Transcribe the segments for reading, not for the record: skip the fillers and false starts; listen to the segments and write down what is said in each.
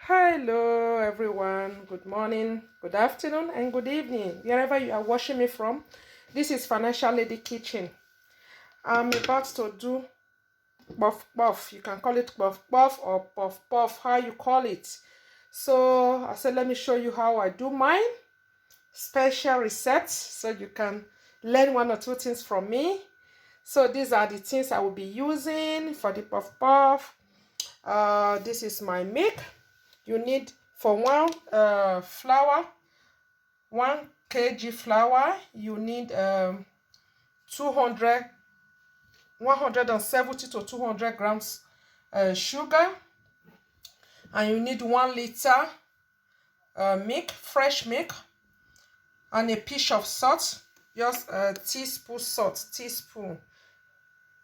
Hello everyone, good morning, good afternoon and good evening wherever you are watching me from. This is Financial Lady Kitchen. I'm about to do puff puff. You can call it puff puff or puff puff, how you call it. So I said let me show you how I do mine. Special recepts so you can learn one or two things from me. So these are the things I will be using for the puff puff. This is my milk. You need for one flour, 1 kg flour, you need 170 to 200 grams sugar, and you need 1 liter milk, fresh milk, and a pinch of salt, just a teaspoon salt, teaspoon.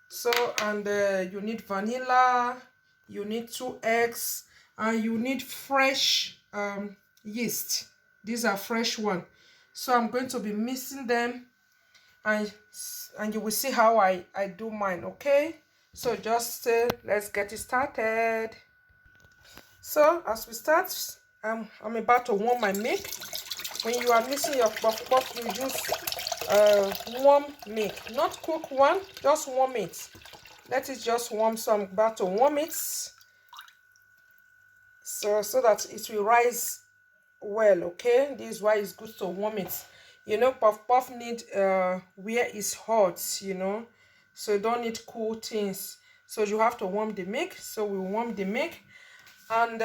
So, and you need vanilla, you need 2 eggs, and you need fresh yeast. These are fresh one. So I'm going to be mixing them, and you will see how I do mine. Okay, so just let's get it started. So as we start, I'm about to warm my milk. When you are mixing your puff puff, you use warm milk, not cook one, just warm it. Let it just warm. So I'm about to warm it so that it will rise well. Okay, this is why it's good to warm it. You know, puff puff need where it's hot, you know, so you don't need cool things. So you have to warm the milk. So we warm the milk, and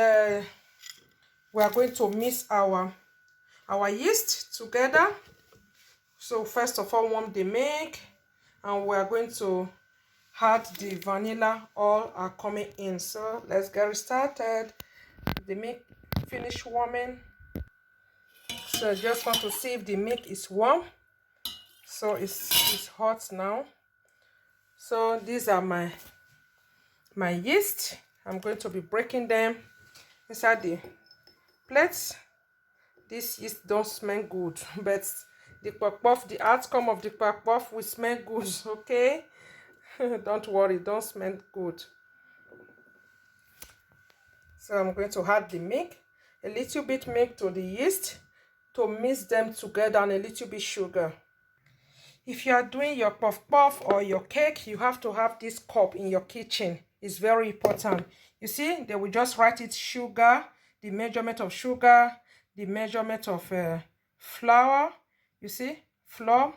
we are going to mix our yeast together. So first of all, warm the milk, and we are going to add the vanilla. All are coming in. So let's get started. The milk finished warming. So I just want to see if the milk is warm. So it's hot now. So these are my yeast. I'm going to be breaking them inside the plates. This yeast don't smell good, but the puff puff, the outcome of the puff puff will smell good. Okay. Don't worry, don't smell good. So I'm going to add the milk, a little bit milk to the yeast to mix them together, and a little bit sugar. If you are doing your puff puff or your cake, you have to have this cup in your kitchen. It's very important. You see, they will just write it sugar, the measurement of sugar, the measurement of flour. You see, flour.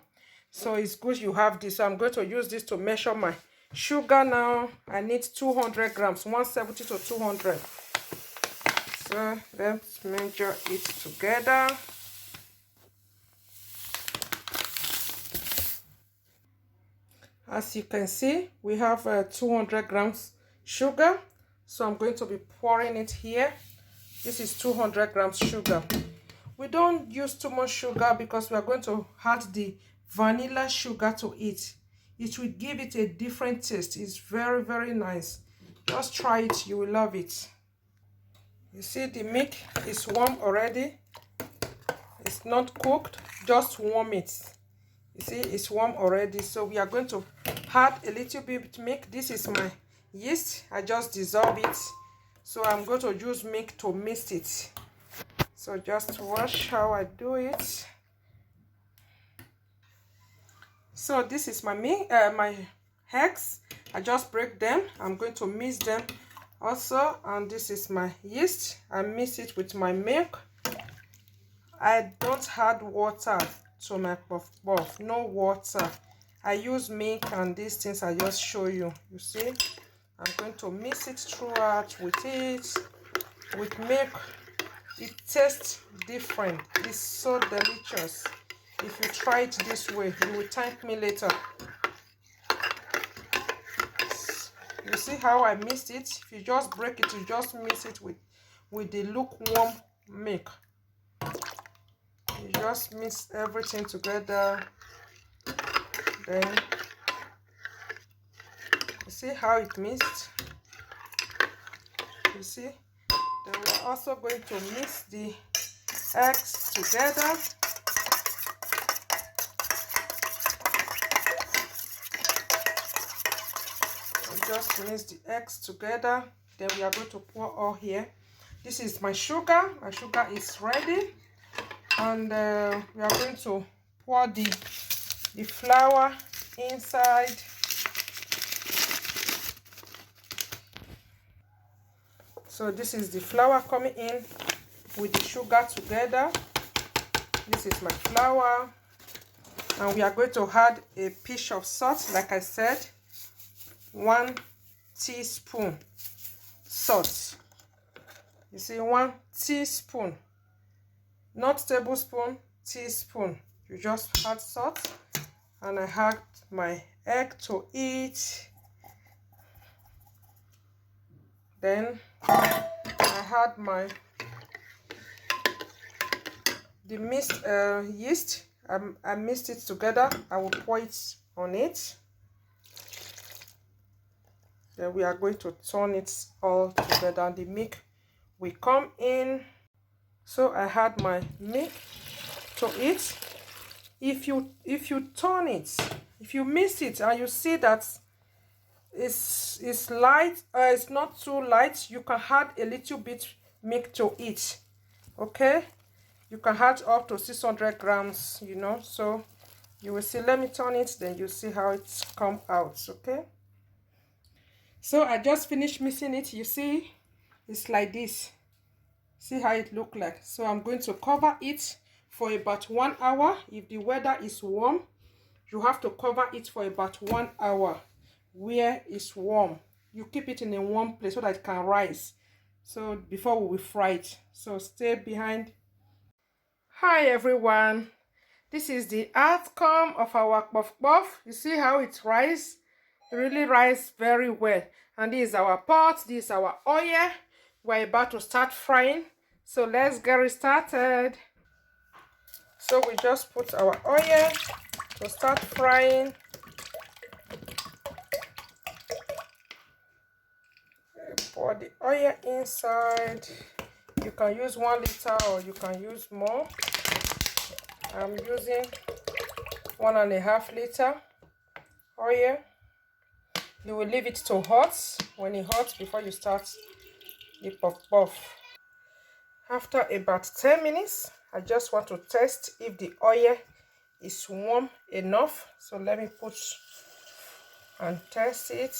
So it's good you have this. So I'm going to use this to measure my sugar now. I need 200 grams, 170 to 200. So let's measure it together. As you can see, we have 200 grams sugar. So I'm going to be pouring it here. This is 200 grams sugar. We don't use too much sugar because we are going to add the vanilla sugar to it. It will give it a different taste. It's very, very nice. Just try it. You will love it. You see, the milk is warm already. It's not cooked. Just warm it. You see, it's warm already. So we are going to add a little bit milk. This is my yeast. I just dissolve it. So I'm going to use milk to mix it. So just watch how I do it. So this is my milk, my eggs. I just break them. I'm going to mix them also. And this is my yeast. I mix it with my milk. I don't add water to my puff puff. No water. I use milk and these things I just show you. You see, I'm going to mix it throughout with it. With milk, it tastes different. It's so delicious. If you try it this way, you will thank me later. You see how I mixed it? If you just break it, you just mix it with the lukewarm milk. You just mix everything together. Then you see how it mixed. You see, then we're also going to mix the eggs together. We just mix the eggs together. Then we are going to pour all here. This is my sugar. My sugar is ready, and we are going to pour the flour inside. So this is the flour coming in with the sugar together. This is my flour, and we are going to add a pinch of salt. Like I said, 1 teaspoon salt. You see, 1 teaspoon, not tablespoon, teaspoon. You just add salt, and I add my egg to it. Then I add the mixed yeast. I mixed it together. I will pour it on it. Then we are going to turn it all together. The milk will come in. So I add my milk to it. If you turn it, if you mix it and you see that it's light, it's not too light, you can add a little bit milk to it. Okay, you can add up to 600 grams, you know. So you will see. Let me turn it, then you see how it's come out. Okay, so I just finished mixing it. You see, it's like this. See how it look like. So I'm going to cover it for about 1 hour. If the weather is warm, you have to cover it for about 1 hour where it's warm. You keep it in a warm place so that it can rise, so before we will fry it. So stay behind. Hi everyone, this is the outcome of our puff puff. You see how it rise? It really rise very well. And this is our pot, this is our oil. We're about to start frying, so let's get it started. So we just put our oil to start frying. Pour the oil inside. You can use 1 liter or you can use more. I'm using 1.5 liter oil. You will leave it to hot. When it hot, before you start the puff puff. After about 10 minutes, I just want to test if the oil is warm enough. So let me put and test it.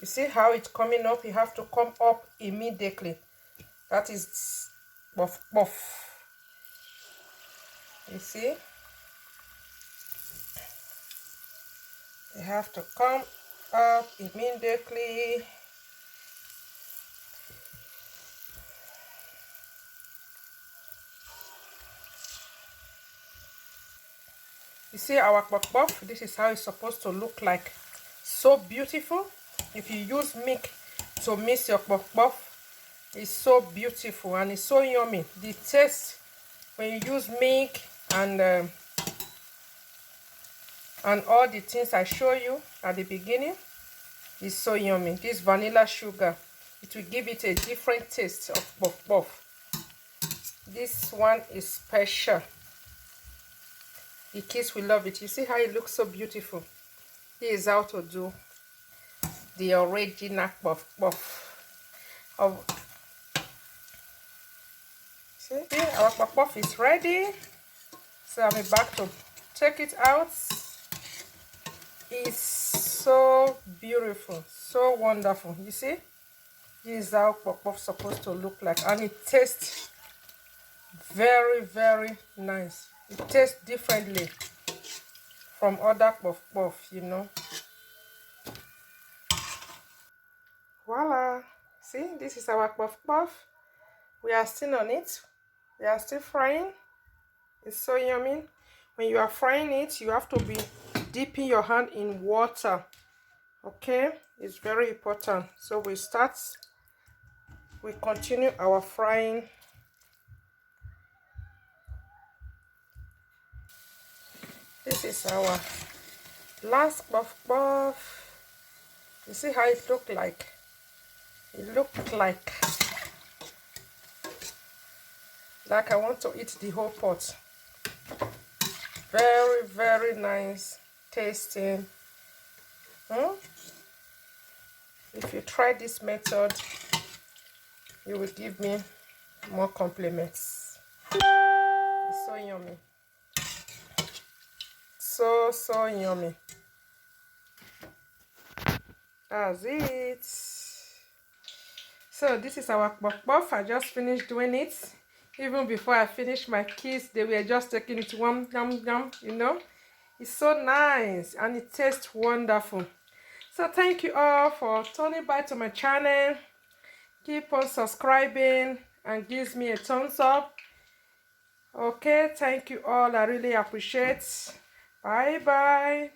You see how it's coming up? You have to come up immediately. That is puff puff. You see? You have to come up immediately. You see our puff puff? This is how it's supposed to look like. So beautiful. If you use milk to mix your puff puff, it's so beautiful and it's so yummy. The taste when you use milk and all the things I show you at the beginning is so yummy. This vanilla sugar, it will give it a different taste of puff puff. This one is special. The kids will love it. You see how it looks so beautiful? This is how to do the original puff puff. See, our puff puff is ready. So I'm about to take it out. It's so beautiful, so wonderful. You see, this is how puff puff is supposed to look like, and it tastes very, very nice. It tastes differently from other puff puff, you know. Voila! See, this is our puff puff. We are still on it. We are still frying. It's so yummy. When you are frying it, you have to be dipping your hand in water. Okay, it's very important. So we continue our frying. This is our last puff puff. You see how it looked like? It looked like I want to eat the whole pot. Very, very nice tasting. If you try this method, you will give me more compliments. It's so yummy. So yummy. That's it. So this is our kpof. I just finished doing it. Even before I finished, my kids, they were just taking it one yum, you know. It's so nice and it tastes wonderful. So thank you all for turning by to my channel. Keep on subscribing and gives me a thumbs up. Okay, thank you all. I really appreciate. Bye bye.